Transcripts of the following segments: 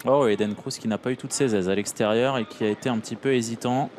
Oh, Eden Cruz qui n'a pas eu toutes ses aises à l'extérieur et qui a été un petit peu hésitant.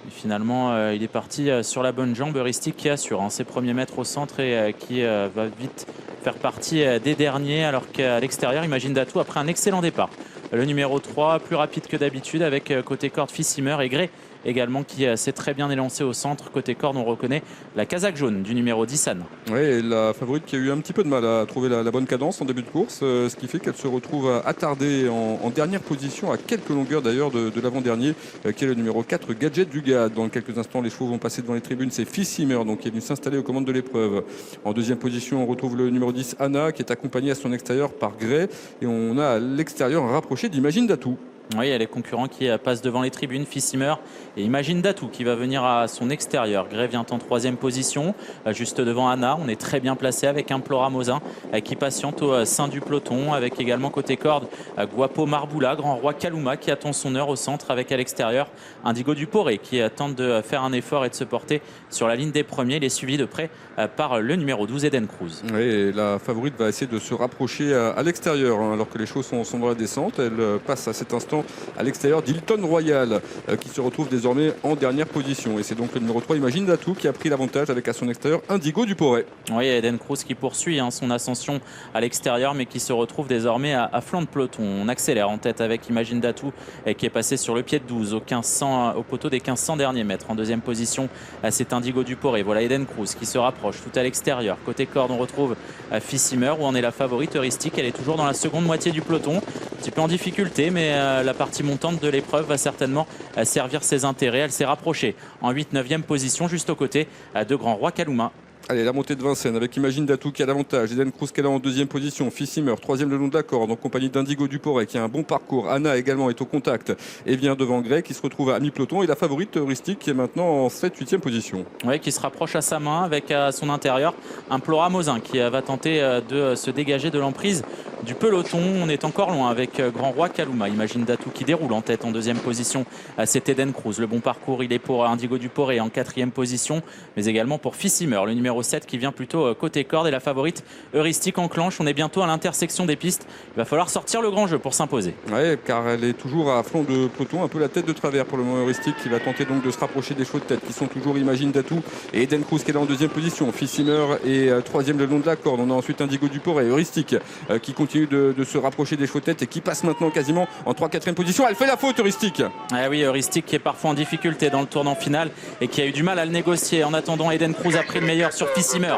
Et finalement, il est parti sur la bonne jambe. Heuristique qui assure ses premiers mètres au centre et qui va vite faire partie des derniers. Alors qu'à l'extérieur, Imagine Datou après un excellent départ. Le numéro 3, plus rapide que d'habitude avec côté corde Fissimer et Gray également qui s'est très bien élancé au centre. Côté corde, on reconnaît la casaque jaune du numéro 10, Anne. Oui, et la favorite qui a eu un petit peu de mal à trouver la bonne cadence en début de course, ce qui fait qu'elle se retrouve attardée en dernière position, à quelques longueurs d'ailleurs de l'avant-dernier, qui est le numéro 4, Gadget du Gad. Dans quelques instants, les chevaux vont passer devant les tribunes. C'est Fissimer donc, qui est venu s'installer aux commandes de l'épreuve. En deuxième position, on retrouve le numéro 10, Anna, qui est accompagnée à son extérieur par Gray. Et on a à l'extérieur un rapproché d'Imagine Datou. Oui, il y a les concurrents qui passent devant les tribunes, Fissimer et Imagine Datou qui va venir à son extérieur. Gray vient en troisième position, juste devant Anna. On est très bien placé avec Implora Mosin qui patiente au sein du peloton, avec également côté corde Guapo Marboula, Grand Roi Kaluma qui attend son heure au centre, avec à l'extérieur Indigo Duporé qui tente de faire un effort et de se porter sur la ligne des premiers. Il est suivi de près par le numéro 12, Eden Cruz. Oui, et la favorite va essayer de se rapprocher à l'extérieur, alors que les chevaux sont dans la descente. Elle passe à cet instant à l'extérieur d'Hilton Royal qui se retrouve désormais en dernière position. Et c'est donc le numéro 3, Imagine Datou, qui a pris l'avantage avec à son extérieur Indigo Duporé. Oui, Eden Cruz qui poursuit son ascension à l'extérieur, mais qui se retrouve désormais à flanc de peloton. On accélère en tête avec Imagine Datou qui est passé sur le pied de 12 au poteau des 1500 derniers mètres. En deuxième position, c'est Indigo Duporé. Voilà Eden Cruz qui se rapproche tout à l'extérieur. Côté corde, on retrouve Fissimer où on est la favorite. Heuristique, elle est toujours dans la seconde moitié du peloton. Un petit peu en difficulté, mais la partie montante de l'épreuve va certainement servir ses intérêts. Elle s'est rapprochée en 8-9e position, juste aux côtés de Grand Roi Kaluma. Allez, la montée de Vincennes avec Imagine Datou qui a l'avantage. Eden Cruz qui est là en deuxième position. Fissimer, troisième le long de la corde en compagnie d'Indigo Duporé qui a un bon parcours. Anna également est au contact et vient devant Gray qui se retrouve à mi-peloton. Et la favorite Heuristique qui est maintenant en 7-8e position. Oui, qui se rapproche à sa main avec à son intérieur Implora Mosin qui va tenter de se dégager de l'emprise du peloton. On est encore loin avec Grand Roi Kaluma. Imagine Datou qui déroule en tête en deuxième position. C'est Eden Cruz. Le bon parcours, il est pour Indigo Duporé en quatrième position, mais également pour Fissimer, le numéro 7 qui vient plutôt côté corde. Et la favorite Heuristique enclenche. On est bientôt à l'intersection des pistes. Il va falloir sortir le grand jeu pour s'imposer. Oui, car elle est toujours à flanc de peloton, un peu la tête de travers pour le moment. Heuristique qui va tenter donc de se rapprocher des chevaux de tête qui sont toujours Imagine Datou et Eden Cruz qui est là en deuxième position. Fissimer est troisième le long de la corde. On a ensuite Indigo Duporé. Heuristique qui continue de se rapprocher des chevaux de tête et qui passe maintenant quasiment en 3-4e position. Elle fait la faute, Heuristique. Ah oui, Heuristique qui est parfois en difficulté dans le tournant final et qui a eu du mal à le négocier. En attendant, Eden Cruz a pris le meilleur sur Fissimer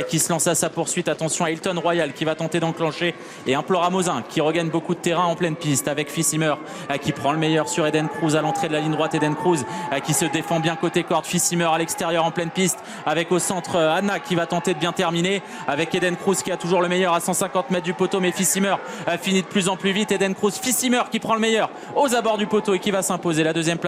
qui se lance à sa poursuite. Attention à Hilton Royal qui va tenter d'enclencher et Implora Mosin qui regagne beaucoup de terrain en pleine piste avec Fissimer qui prend le meilleur sur Eden Cruz à l'entrée de la ligne droite. Eden Cruz qui se défend bien côté corde. Fissimer à l'extérieur en pleine piste avec au centre Anna qui va tenter de bien terminer avec Eden Cruz qui a toujours le meilleur à 150 mètres du poteau, mais Fissimer finit de plus en plus vite. Eden Cruz, Fissimer qui prend le meilleur aux abords du poteau et qui va s'imposer la deuxième place.